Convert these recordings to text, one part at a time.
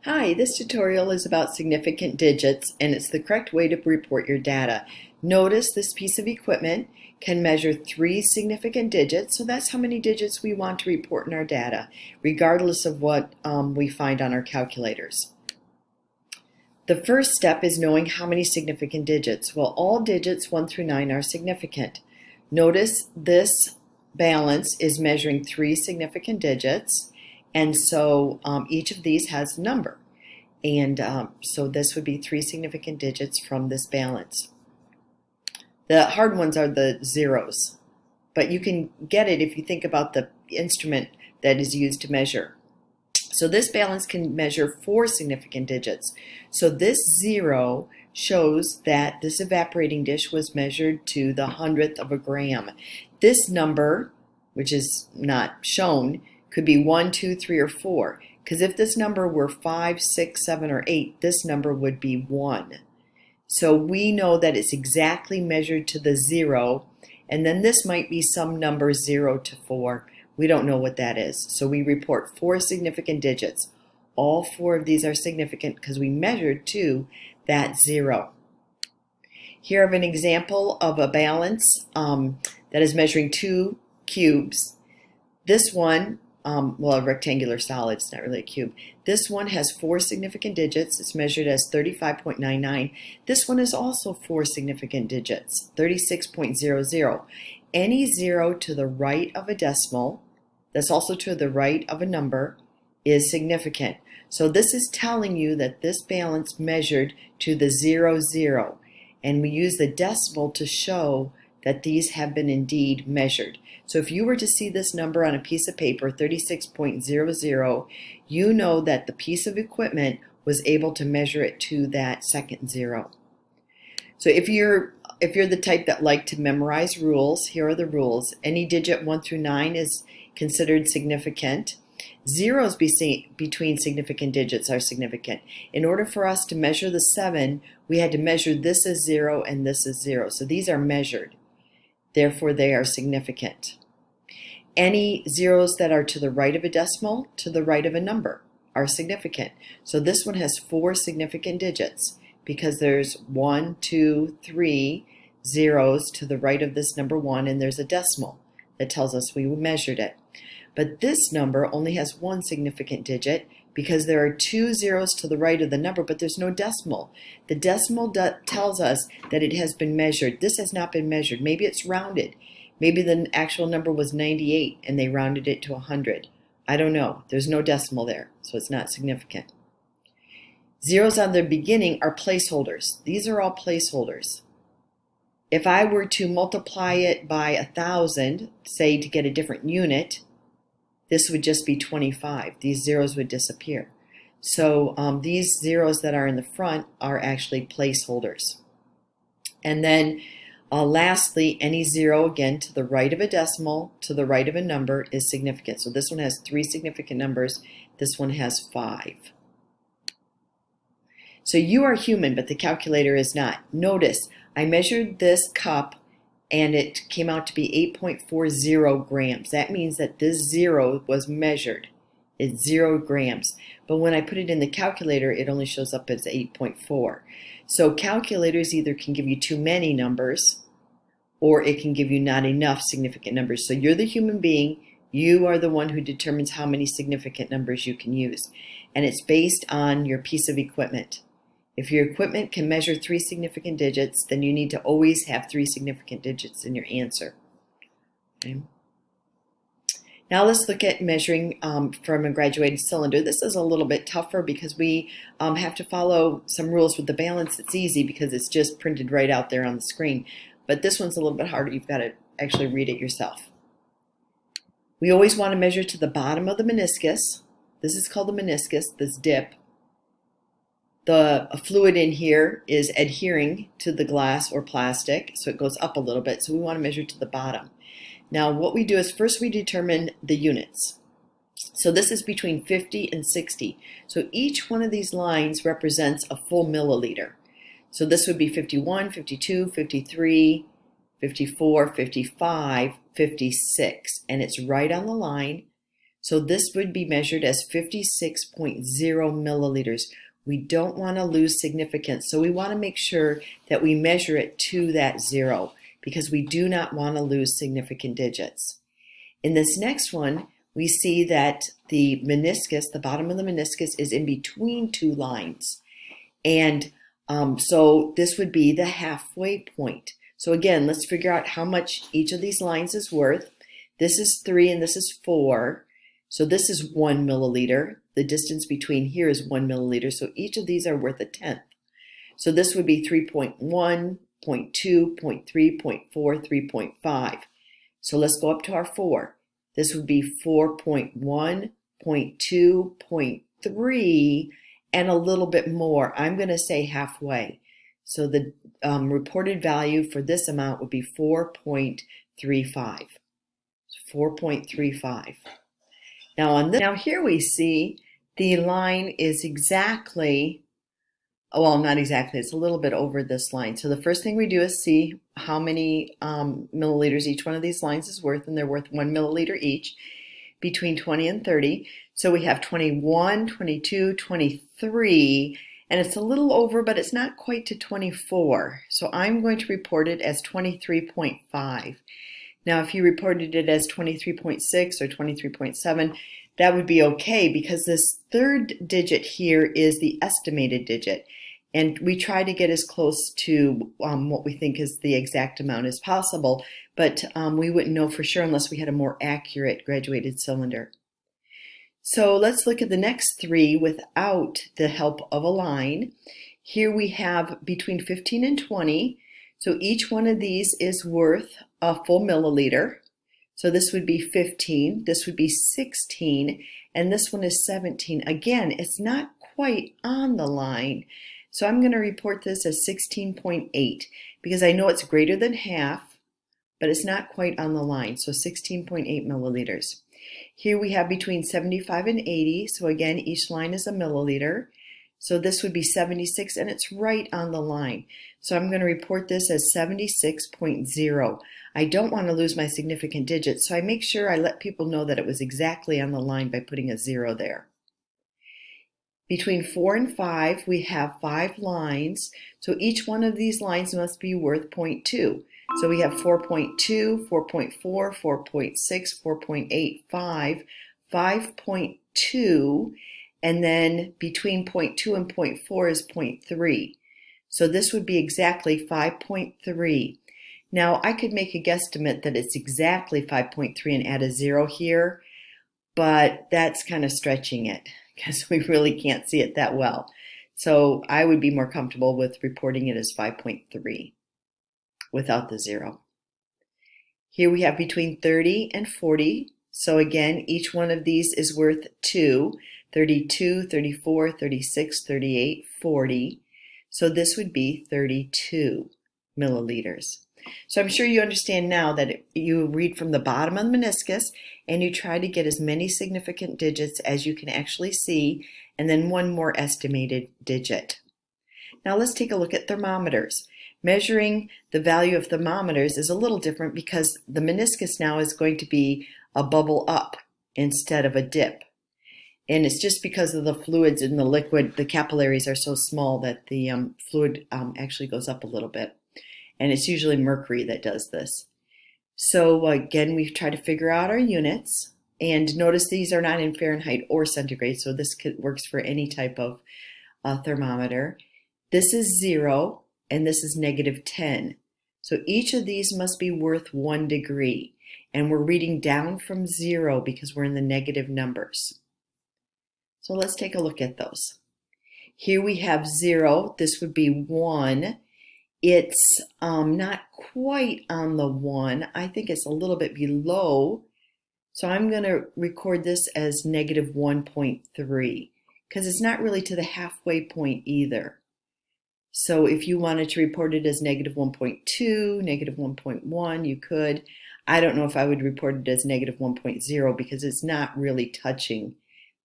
Hi, this tutorial is about significant digits, and it's the correct way to report your data. Notice this piece of equipment can measure 3 significant digits, so that's how many digits we want to report in our data, regardless of what we find on our calculators. The first step is knowing how many significant digits. Well, all digits 1 through 9 are significant. Notice this balance is measuring 3 significant digits, and so each of these has a number. And so this would be 3 significant digits from this balance. The hard ones are the zeros, but you can get it if you think about the instrument that is used to measure. So this balance can measure 4 significant digits. So this 0 shows that this evaporating dish was measured to the 100th of a gram. This number, which is not shown, could be 1, 2, 3, or 4. Because if this number were 5, 6, 7, or 8, this number would be 1. So we know that it's exactly measured to the 0, and then this might be some number 0 to 4. We don't know what that is. So we report 4 significant digits. All 4 of these are significant because we measured to that 0. Here I have an example of a balance that is measuring 2 cubes. This one, well, a rectangular solid, it's not really a cube. This one has 4 significant digits. It's measured as 35.99. This one is also 4 significant digits, 36.00. Any 0 to the right of a decimal, that's also to the right of a number, is significant. So this is telling you that this balance measured to the 0, 0. And we use the decimal to show that these have been indeed measured. So if you were to see this number on a piece of paper, 36.00, you know that the piece of equipment was able to measure it to that second 0. So if you're the type that like to memorize rules, here are the rules. Any digit 1 through 9 is considered significant. Zeros between significant digits are significant. In order for us to measure the 7, we had to measure this as 0 and this as 0. So these are measured. Therefore, they are significant. Any zeros that are to the right of a decimal, to the right of a number, are significant. So this one has 4 significant digits because there's 1, 2, 3 zeros to the right of this number 1, and there's a decimal that tells us we measured it. But this number only has 1 significant digit because there are 2 zeros to the right of the number, but there's no decimal. The decimal tells us that it has been measured. This has not been measured. Maybe it's rounded. Maybe the actual number was 98 and they rounded it to 100. I don't know. There's no decimal there, so it's not significant. Zeros on the beginning are placeholders. These are all placeholders. If I were to multiply it by 1,000, say to get a different unit, this would just be 25. These zeros would disappear. So these zeros that are in the front are actually placeholders. And then lastly, any 0, again, to the right of a decimal, to the right of a number is significant. So this one has 3 significant numbers. This one has 5. So you are human, but the calculator is not. Notice, I measured this cup and it came out to be 8.40 grams. That means that this 0 was measured. It's 0 grams. But when I put it in the calculator, it only shows up as 8.4. So calculators either can give you too many numbers or it can give you not enough significant numbers. So you're the human being. You are the one who determines how many significant numbers you can use. And it's based on your piece of equipment. If your equipment can measure 3 significant digits, then you need to always have 3 significant digits in your answer. Okay. Now let's look at measuring from a graduated cylinder. This is a little bit tougher because we have to follow some rules with the balance. It's easy because it's just printed right out there on the screen. But this one's a little bit harder. You've got to actually read it yourself. We always want to measure to the bottom of the meniscus. This is called the meniscus, this dip. The fluid in here is adhering to the glass or plastic, so it goes up a little bit, so we want to measure to the bottom. Now what we do is first we determine the units. So this is between 50 and 60. So each one of these lines represents a full milliliter. So this would be 51, 52, 53, 54, 55, 56, and it's right on the line. So this would be measured as 56.0 milliliters. We don't want to lose significance, so we want to make sure that we measure it to that 0 because we do not want to lose significant digits. In this next one, we see that the meniscus, the bottom of the meniscus, is in between two lines. And so this would be the halfway point. So again, let's figure out how much each of these lines is worth. This is 3 and this is 4. So this is 1 milliliter. The distance between here is 1 milliliter. So each of these are worth a tenth. So this would be 3.1, 0.2, 0.3, 0.4, 3.5. So let's go up to our 4. This would be 4.1, 0.2, 0.3, and a little bit more. I'm going to say halfway. So the reported value for this amount would be 4.35. 4.35. Now here we see the line is exactly, well, not exactly, it's a little bit over this line. So the first thing we do is see how many milliliters each one of these lines is worth, and they're worth 1 milliliter each, between 20 and 30. So we have 21, 22, 23, and it's a little over, but it's not quite to 24. So I'm going to report it as 23.5. Now, if you reported it as 23.6 or 23.7, that would be okay because this third digit here is the estimated digit. And we try to get as close to what we think is the exact amount as possible, but we wouldn't know for sure unless we had a more accurate graduated cylinder. So let's look at the next 3 without the help of a line. Here we have between 15 and 20. So each one of these is worth a full milliliter. So this would be 15, this would be 16, and this one is 17. Again, it's not quite on the line. So I'm going to report this as 16.8 because I know it's greater than half, but it's not quite on the line. So 16.8 milliliters. Here we have between 75 and 80. So again, each line is a milliliter. So this would be 76, and it's right on the line. So I'm going to report this as 76.0. I don't want to lose my significant digits, so I make sure I let people know that it was exactly on the line by putting a 0 there. Between 4 and 5, we have 5 lines. So each one of these lines must be worth 0.2. So we have 4.2, 4.4, 4.6, 4.8, 5, 5.2, and then between 0.2 and 0.4 is 0.3. So this would be exactly 5.3. Now I could make a guesstimate that it's exactly 5.3 and add a 0 here, but that's kind of stretching it because we really can't see it that well. So I would be more comfortable with reporting it as 5.3 without the 0. Here we have between 30 and 40. So again, each one of these is worth 2. 32, 34, 36, 38, 40. So this would be 32 milliliters. So I'm sure you understand now that you read from the bottom of the meniscus and you try to get as many significant digits as you can actually see, and then one more estimated digit. Now let's take a look at thermometers. Measuring the value of thermometers is a little different because the meniscus now is going to be a bubble up instead of a dip. And it's just because of the fluids in the liquid, the capillaries are so small that the fluid actually goes up a little bit. And it's usually mercury that does this. So again, we try to figure out our units. And notice these are not in Fahrenheit or centigrade, so this works for any type of thermometer. This is 0, and this is -10. So each of these must be worth 1 degree. And we're reading down from 0 because we're in the negative numbers. So let's take a look at those. Here we have 0. This would be 1. It's not quite on the 1. I think it's a little bit below. So I'm going to record this as -1.3 because it's not really to the halfway point either. So if you wanted to report it as -1.2, -1.1, you could. I don't know if I would report it as -1.0 because it's not really touching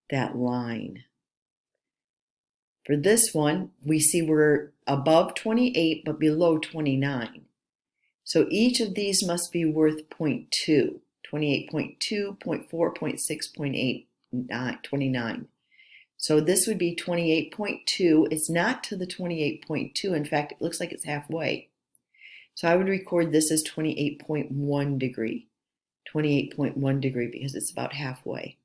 that line. For this one, we see we're above 28 but below 29. So each of these must be worth 0.2. 28.2, 0.4, 0.6, 0.8, 29. So this would be 28.2. It's not to the 28.2. In fact, it looks like it's halfway. So I would record this as 28.1 degree. 28.1 degree because it's about halfway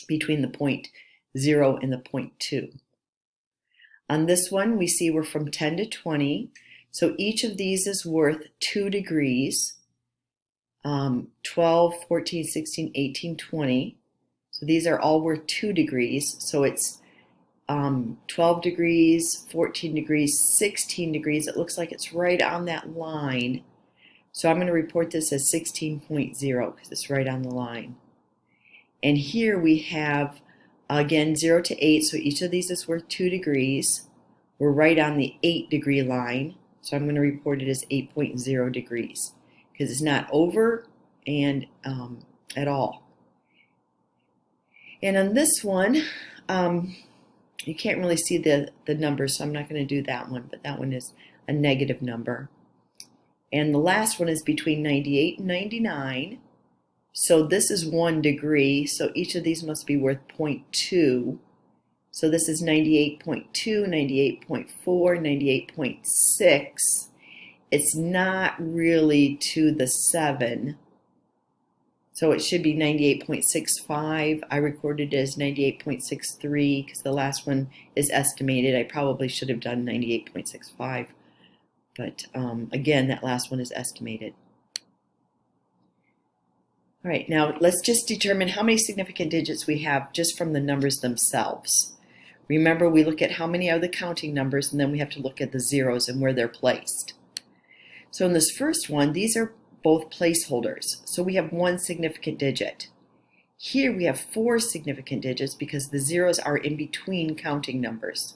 between the 0.0 and the 0.2. On this one, we see we're from 10 to 20. So each of these is worth 2 degrees. 12, 14, 16, 18, 20. So these are all worth 2 degrees. So it's 12 degrees, 14 degrees, 16 degrees. It looks like it's right on that line. So I'm going to report this as 16.0 because it's right on the line. And here we have, again, 0 to 8. So each of these is worth 2 degrees. We're right on the 8 degree line. So I'm going to report it as 8.0 degrees because it's not over and at all. And on this one, you can't really see the numbers, so I'm not going to do that one, but that one is a negative number. And the last one is between 98 and 99. So this is 1 degree, so each of these must be worth 0.2. So this is 98.2, 98.4, 98.6. It's not really to the 7. So it should be 98.65. I recorded it as 98.63 because the last one is estimated. I probably should have done 98.65. But again, that last one is estimated. All right, now let's just determine how many significant digits we have just from the numbers themselves. Remember, we look at how many are the counting numbers, and then we have to look at the zeros and where they're placed. So in this first one, these are both placeholders. So we have 1 significant digit. Here we have 4 significant digits because the zeros are in between counting numbers.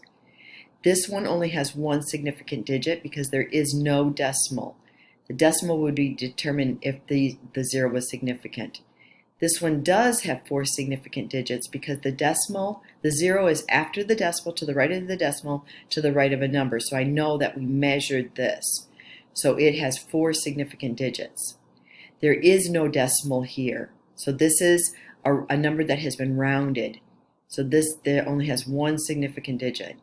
This one only has 1 significant digit because there is no decimal. The decimal would be determined if the 0 was significant. This one does have 4 significant digits because the 0 is after the decimal, to the right of the decimal, to the right of a number. So I know that we measured this. So it has 4 significant digits. There is no decimal here. So this is a number that has been rounded. So there only has 1 significant digit.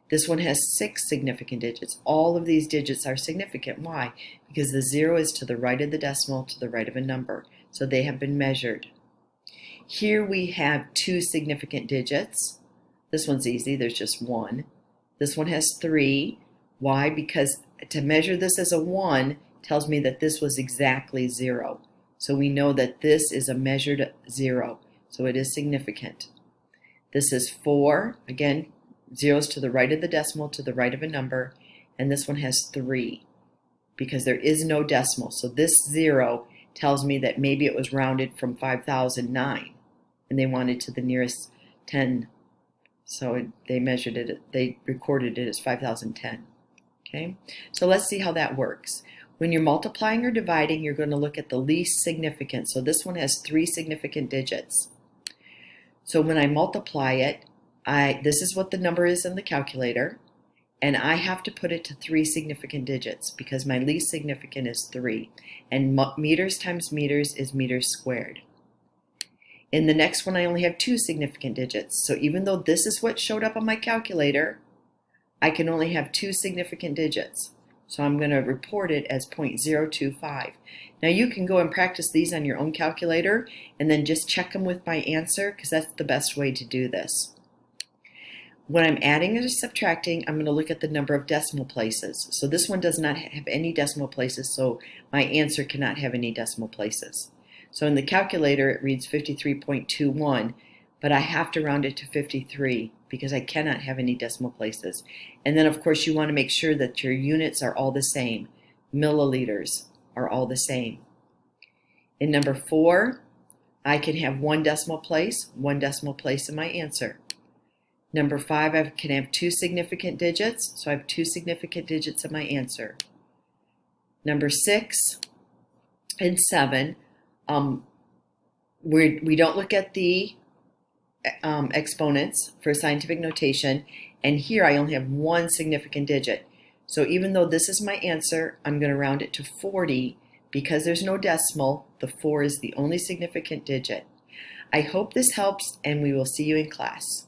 This one has 6 significant digits. All of these digits are significant. Why? Because the 0 is to the right of the decimal, to the right of a number. So they have been measured. Here we have 2 significant digits. This one's easy. There's just 1. This one has 3. Why? Because to measure this as a 1 tells me that this was exactly 0. So we know that this is a measured 0. So it is significant. This is 4. Again, 0's to the right of the decimal, to the right of a number. And this one has 3 because there is no decimal. So this 0 tells me that maybe it was rounded from 5009 and they wanted to the nearest 10. So they measured it, they recorded it as 5010. Okay, so let's see how that works. When you're multiplying or dividing, you're going to look at the least significant. So this one has 3 significant digits. So when I multiply it, this is what the number is in the calculator, and I have to put it to 3 significant digits because my least significant is 3. And meters times meters is meters squared. In the next one, I only have 2 significant digits. So even though this is what showed up on my calculator, I can only have 2 significant digits. So I'm going to report it as 0.025. Now you can go and practice these on your own calculator and then just check them with my answer because that's the best way to do this. When I'm adding or subtracting, I'm going to look at the number of decimal places. So this one does not have any decimal places, so my answer cannot have any decimal places. So in the calculator, it reads 53.21, but I have to round it to 53 because I cannot have any decimal places. And then, of course, you want to make sure that your units are all the same. Milliliters are all the same. In number 4, I can have 1 decimal place in my answer. Number 5, I can have 2 significant digits, so I have 2 significant digits in my answer. Number 6 and 7, we don't look at the exponents for scientific notation, and here I only have 1 significant digit. So even though this is my answer, I'm going to round it to 40 Because there's no decimal, the 4 is the only significant digit. I hope this helps, and we will see you in class.